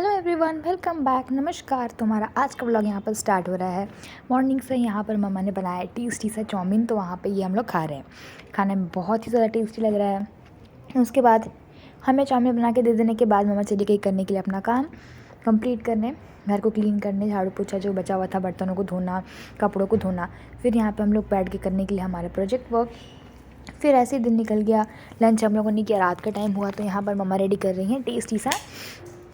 Hello everyone, welcome back. नमस्कार। तुम्हारा आज का व्लॉग यहाँ पर स्टार्ट हो रहा है। मॉर्निंग से यहाँ पर मम्मा ने बनाया है टेस्टी सा चाउमीन, तो वहाँ पे ये हम लोग खा रहे हैं। खाने में बहुत ही ज़्यादा टेस्टी लग रहा है। उसके बाद हमें चाउमीन बना के दे देने के बाद मम्मा चली गई करने के लिए अपना काम कंप्लीट करने, घर को क्लीन करने, झाड़ू पोछा जो बचा हुआ था, बर्तनों को धोना, कपड़ों को धोना। फिर यहाँ पर हम लोग बैठ के करने के लिए हमारा प्रोजेक्ट वर्क। फिर ऐसे ही दिन निकल गया। लंच हम लोगों ने किया, रात का टाइम हुआ तो यहाँ पर मम्मा रेडी कर रही हैं टेस्टी सा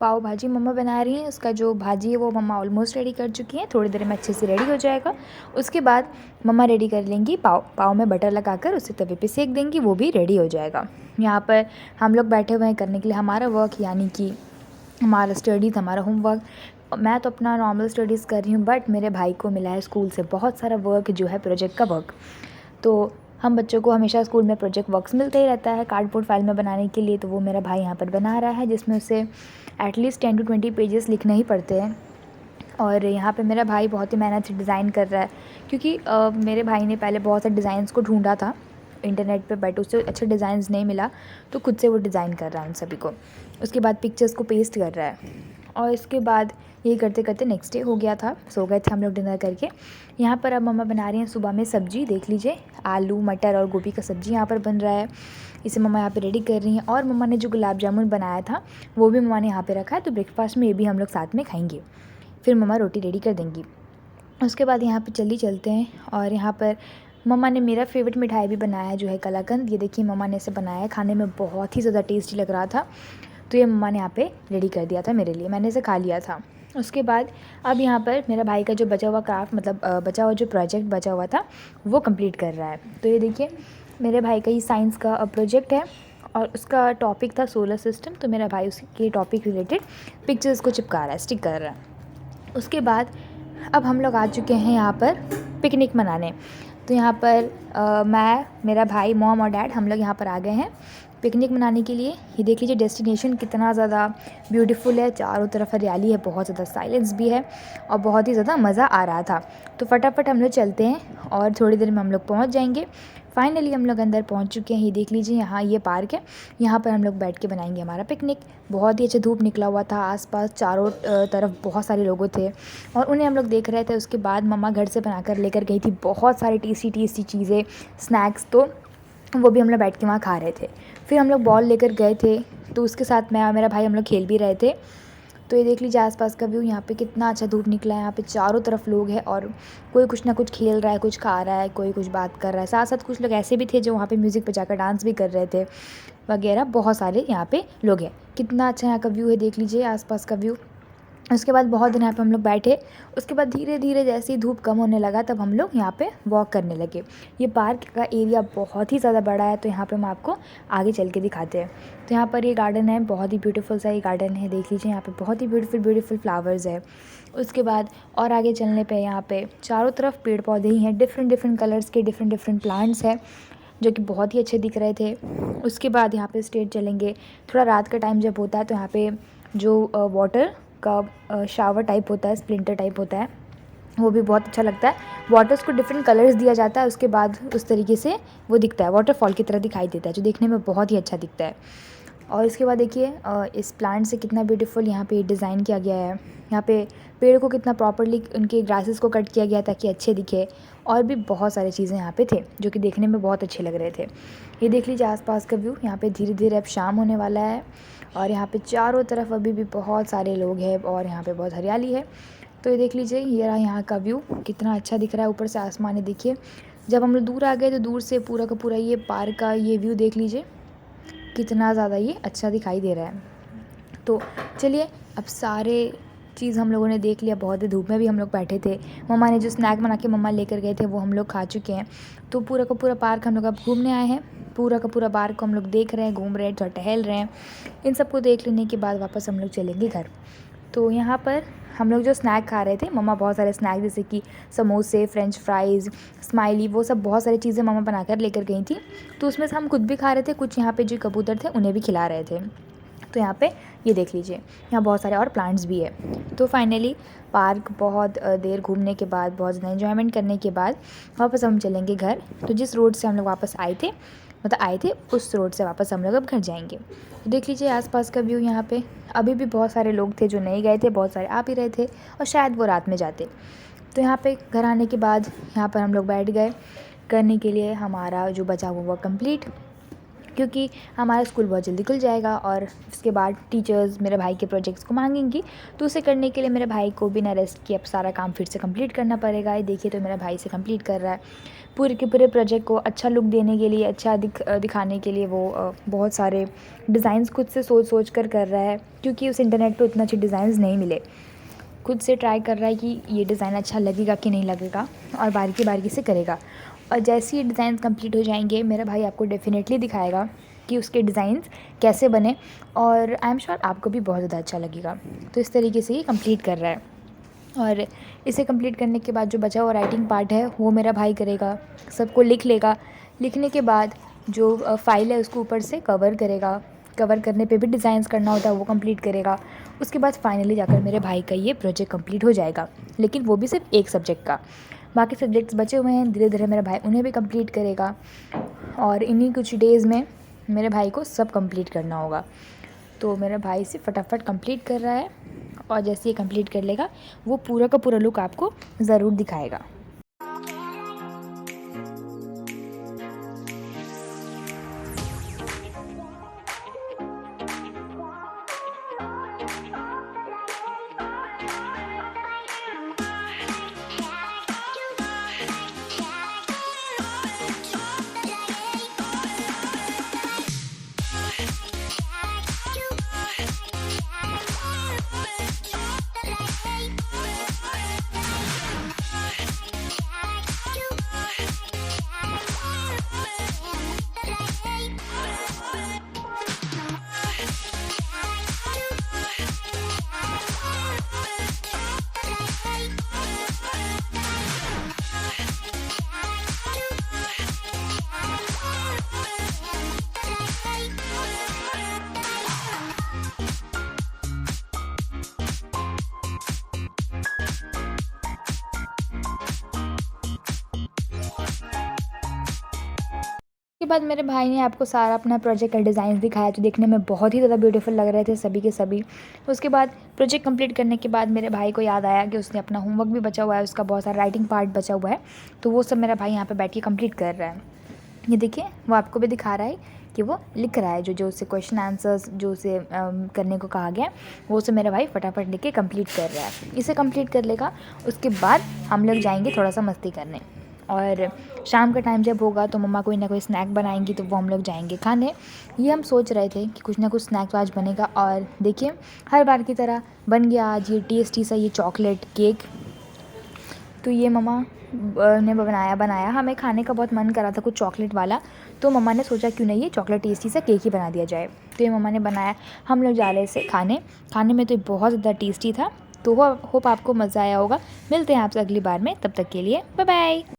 पाव भाजी मम्मा बना रही हैं। उसका जो भाजी है वो मम्मा ऑलमोस्ट रेडी कर चुकी हैं, थोड़ी देर में अच्छे से रेडी हो जाएगा। उसके बाद मम्मा रेडी कर लेंगी पाव में बटर लगाकर उसे तवे पे सेक देंगी, वो भी रेडी हो जाएगा। यहाँ पर हम लोग बैठे हुए हैं करने के लिए हमारा वर्क, यानी कि हमारा स्टडीज़, हमारा होमवर्क। मैं तो अपना नॉर्मल स्टडीज़ कर रही हूँ, बट मेरे भाई को मिला है स्कूल से बहुत सारा वर्क जो है प्रोजेक्ट का वर्क। तो हम बच्चों को हमेशा स्कूल में प्रोजेक्ट वर्क्स मिलते ही रहता है कार्डबोर्ड फाइल में बनाने के लिए। तो वो मेरा भाई यहाँ पर बना रहा है, जिसमें उसे एटलीस्ट 10 to 20 पेजेस लिखने ही पड़ते हैं। और यहाँ पे मेरा भाई बहुत ही मेहनत से डिज़ाइन कर रहा है, क्योंकि मेरे भाई ने पहले बहुत सारे डिज़ाइंस को ढूंढा था इंटरनेट पे, बट उससे अच्छे डिज़ाइंस नहीं मिला, तो खुद से वो डिज़ाइन कर रहा है उन सभी को। उसके बाद पिक्चर्स को पेस्ट कर रहा है, और इसके बाद ये करते करते नेक्स्ट डे हो गया था। सो गए थे हम लोग डिनर करके। यहाँ पर अब मम्मा बना रही हैं सुबह में सब्ज़ी, देख लीजिए, आलू मटर और गोभी का सब्ज़ी यहाँ पर बन रहा है। इसे मम्मा यहाँ पे रेडी कर रही हैं। और मम्मा ने जो गुलाब जामुन बनाया था वो भी मम्मा ने यहाँ पे रखा है, तो ब्रेकफास्ट में ये भी हम लोग साथ में खाएंगे। फिर मम्मा रोटी रेडी कर देंगी। उसके बाद यहाँ पे चलते हैं, और यहाँ पर मम्मा ने मेरा फेवरेट मिठाई भी बनाया है, जो है कलाकंद। ये देखिए मम्मा ने इसे बनाया है, खाने में बहुत ही ज़्यादा टेस्टी लग रहा था, तो ये मम्मा ने यहाँ पे रेडी कर दिया था मेरे लिए, मैंने इसे खा लिया था। उसके बाद अब यहाँ पर मेरा भाई का जो बचा हुआ क्राफ्ट, मतलब बचा हुआ जो प्रोजेक्ट बचा हुआ था वो कंप्लीट कर रहा है। तो ये देखिए मेरे भाई का ही साइंस का प्रोजेक्ट है, और उसका टॉपिक था सोलर सिस्टम। तो मेरा भाई उसके टॉपिक रिलेटेड पिक्चर्स को चिपका रहा है, स्टिक कर रहा है। उसके बाद अब हम लोग आ चुके हैं यहाँ पर पिकनिक मनाने। तो यहाँ पर मैं, मेरा भाई, मॉम और डैड, हम लोग यहाँ पर आ गए हैं पिकनिक मनाने के लिए। ये देख लीजिए डेस्टिनेशन कितना ज़्यादा ब्यूटीफुल है, चारों तरफ हरियाली है, बहुत ज़्यादा साइलेंस भी है, और बहुत ही ज़्यादा मज़ा आ रहा था। तो फटाफट हम लोग चलते हैं, और थोड़ी देर में हम लोग पहुँच जाएंगे। फाइनली हम लोग अंदर पहुंच चुके हैं। ये देख लीजिए, यहाँ ये पार्क है, यहाँ पर हम लोग बैठ के बनाएंगे हमारा पिकनिक। बहुत ही अच्छा धूप निकला हुआ था, आसपास चारों तरफ बहुत सारे लोग थे, और उन्हें हम लोग देख रहे थे। उसके बाद मम्मा घर से बनाकर लेकर गई थी बहुत सारी टेस्टी टेस्टी चीज़ें, स्नैक्स, तो वो भी हम लोग बैठ के वहाँ खा रहे थे। फिर हम लोग बॉल लेकर गए थे, तो उसके साथ मैं और मेरा भाई हम लोग खेल भी रहे थे। तो ये देख लीजिए आसपास का व्यू, यहाँ पे कितना अच्छा धूप निकला है। यहाँ पे चारों तरफ लोग हैं, और कोई कुछ ना कुछ खेल रहा है, कुछ खा रहा है, कोई कुछ बात कर रहा है। साथ साथ कुछ लोग ऐसे भी थे जो वहाँ पे म्यूज़िक बजाकर डांस भी कर रहे थे वगैरह। बहुत सारे यहाँ पे लोग हैं। कितना अच्छा यहाँ का व्यू है, देख लीजिए आसपास का व्यू। उसके बाद बहुत दिन यहाँ पे हम लोग बैठे। उसके बाद धीरे धीरे जैसे ही धूप कम होने लगा, तब हम लोग यहाँ पे वॉक करने लगे। ये पार्क का एरिया बहुत ही ज़्यादा बड़ा है, तो यहाँ पे हम आपको आगे चल के दिखाते हैं। तो यहाँ पर ये गार्डन है, बहुत ही ब्यूटीफुल सा ये गार्डन है, देख लीजिए यहाँ पे बहुत ही ब्यूटीफुल फ्लावर्स है। उसके बाद और आगे चलने पर यहाँ पर चारों तरफ पेड़ पौधे ही हैं, डिफरेंट कलर्स के डिफरेंट प्लांट्स हैं, जो कि बहुत ही अच्छे दिख रहे थे। उसके बाद यहाँ पे स्ट्रेट चलेंगे। थोड़ा रात का टाइम जब होता है, तो यहाँ पे जो वाटर का शावर टाइप होता है, स्प्लिंटर टाइप होता है, वो भी बहुत अच्छा लगता है। वाटर्स को डिफरेंट कलर्स दिया जाता है, उसके बाद उस तरीके से वो दिखता है, वाटरफॉल की तरह दिखाई देता है, जो देखने में बहुत ही अच्छा दिखता है। और इसके बाद देखिए इस प्लांट से कितना ब्यूटीफुल यहाँ पे डिज़ाइन किया गया है। यहाँ पे पेड़ को कितना प्रॉपर्ली उनके ग्रासेस को कट किया गया ताकि अच्छे दिखे। और भी बहुत सारी चीज़ें यहाँ पे थे जो कि देखने में बहुत अच्छे लग रहे थे। ये देख लीजिए आसपास का व्यू। यहाँ पे धीरे धीरे अब शाम होने वाला है, और यहाँ पे चारों तरफ अभी भी बहुत सारे लोग हैं, और यहाँ पे बहुत हरियाली है। तो ये देख लीजिए, ये रहा यहाँ का व्यू, कितना अच्छा दिख रहा है। ऊपर से आसमान है, देखिए। जब हम लोग दूर आ गए तो दूर से पूरा का पूरा ये पार्क का ये व्यू देख लीजिए, कितना ज़्यादा ये अच्छा दिखाई दे रहा है। तो चलिए, अब सारे चीज़ हम लोगों ने देख लिया। बहुत ही धूप में भी हम लोग बैठे थे। मम्मा ने जो स्नैक बना के मम्मा लेकर गए थे वो हम लोग खा चुके हैं। तो पूरा का पूरा पार्क हम लोग अब घूमने आए हैं। पूरा का पूरा पार्क को हम लोग देख रहे हैं, घूम रहे हैं, थोड़ा टहल रहे हैं। इन सबको देख लेने के बाद वापस हम लोग चलेंगे घर। तो यहाँ पर हम लोग जो स्नैक खा रहे थे, मम्मा बहुत सारे स्नैक जैसे कि समोसे, फ्रेंच फ्राइज़, स्माइली, वो सब बहुत सारी चीज़ें मम्मा बनाकर लेकर गई थी। तो उसमें से हम खुद भी खा रहे थे, कुछ यहाँ पे जो कबूतर थे उन्हें भी खिला रहे थे। तो यहाँ पे ये देख लीजिए, यहाँ बहुत सारे और प्लांट्स भी है। तो फाइनली पार्क बहुत देर घूमने के बाद, बहुत ज़्यादा एंजॉयमेंट करने के बाद वापस हम चलेंगे घर। तो जिस रोड से हम लोग वापस आए थे मतलब आए थे उस रोड से वापस हम लोग अब घर जाएंगे। तो देख लीजिए आसपास का व्यू यहाँ पे। अभी भी बहुत सारे लोग थे जो नहीं गए थे, बहुत सारे आ भी रहे थे और शायद वो रात में जाते। तो यहाँ पे घर आने के बाद यहाँ पर हम लोग बैठ गए करने के लिए हमारा जो बचा हुआ वर्क कंप्लीट, क्योंकि हमारा स्कूल बहुत जल्दी खुल जाएगा और उसके बाद टीचर्स मेरे भाई के प्रोजेक्ट्स को मांगेंगी। तो उसे करने के लिए मेरे भाई को बिना रेस्ट किए अब सारा काम फिर से कंप्लीट करना पड़ेगा। ये देखिए तो मेरा भाई से कंप्लीट कर रहा है पूरे के पूरे प्रोजेक्ट को अच्छा लुक देने के लिए, अच्छा दिखाने के लिए वो बहुत सारे डिज़ाइंस खुद से सोच कर रहा है, क्योंकि उस इंटरनेट पर उतना अच्छे डिज़ाइंस नहीं मिले। खुद से ट्राई कर रहा है कि ये डिज़ाइन अच्छा लगेगा कि नहीं लगेगा और बारीकी बारीकी से करेगा। और जैसे ही डिज़ाइन कंप्लीट हो जाएंगे मेरा भाई आपको डेफिनेटली दिखाएगा कि उसके डिज़ाइंस कैसे बने, और आई एम श्योर आपको भी बहुत ज़्यादा अच्छा लगेगा। तो इस तरीके से ये कंप्लीट कर रहा है। और इसे कंप्लीट करने के बाद जो बचा हुआ राइटिंग पार्ट है वो मेरा भाई करेगा, सबको लिख लेगा। लिखने के बाद जो फाइल है उसको ऊपर से कवर करेगा, कवर करने पे भी डिज़ाइंस करना होता है वो कंप्लीट करेगा। उसके बाद फाइनली जाकर मेरे भाई का ये प्रोजेक्ट कंप्लीट हो जाएगा, लेकिन वो भी सिर्फ एक सब्जेक्ट का। बाकी सब्जेक्ट्स बचे हुए हैं, धीरे धीरे मेरा भाई उन्हें भी कंप्लीट करेगा और इन्हीं कुछ डेज़ में मेरे भाई को सब कंप्लीट करना होगा। तो मेरा भाई से फटाफट कंप्लीट कर रहा है और जैसे ये कंप्लीट कर लेगा वो पूरा का पूरा लुक आपको ज़रूर दिखाएगा। उसके बाद मेरे भाई ने आपको सारा अपना प्रोजेक्ट का डिज़ाइन दिखाया जो देखने में बहुत ही ज़्यादा ब्यूटीफुल लग रहे थे सभी के सभी। उसके बाद प्रोजेक्ट कंप्लीट करने के बाद मेरे भाई को याद आया कि उसने अपना होमवर्क भी बचा हुआ है, उसका बहुत सारा राइटिंग पार्ट बचा हुआ है, तो वो सब मेरा भाई यहाँ पर बैठ के कंप्लीट कर रहा है। ये देखिए वो आपको भी दिखा रहा है कि वो लिख रहा है, जो जो उसे क्वेश्चन आंसर्स जो उसे करने को कहा गया वो उसे मेरा भाई फटाफट लिख के कंप्लीट कर रहा है। इसे कंप्लीट कर लेगा उसके बाद हम लोग जाएंगे थोड़ा सा मस्ती करने, और शाम का टाइम जब होगा तो मम्मा कोई ना कोई स्नैक बनाएंगी तो वो हम लोग जाएंगे खाने। ये हम सोच रहे थे कि कुछ ना कुछ स्नैक तो आज बनेगा, और देखिए हर बार की तरह बन गया आज ये टेस्टी सा ये चॉकलेट केक। तो ये मम्मा ने बनाया हमें खाने का बहुत मन करा था कुछ चॉकलेट वाला, तो मम्मा ने सोचा क्यों नहीं ये चॉकलेट टेस्टी सा केक ही बना दिया जाए। तो ये मम्मा ने बनाया, हम लोग जा रहे थे खाने में तो ये बहुत ज़्यादा टेस्टी था। तो होप आपको मज़ा आया होगा। मिलते हैं आपसे अगली बार में, तब तक के लिए बाय बाय।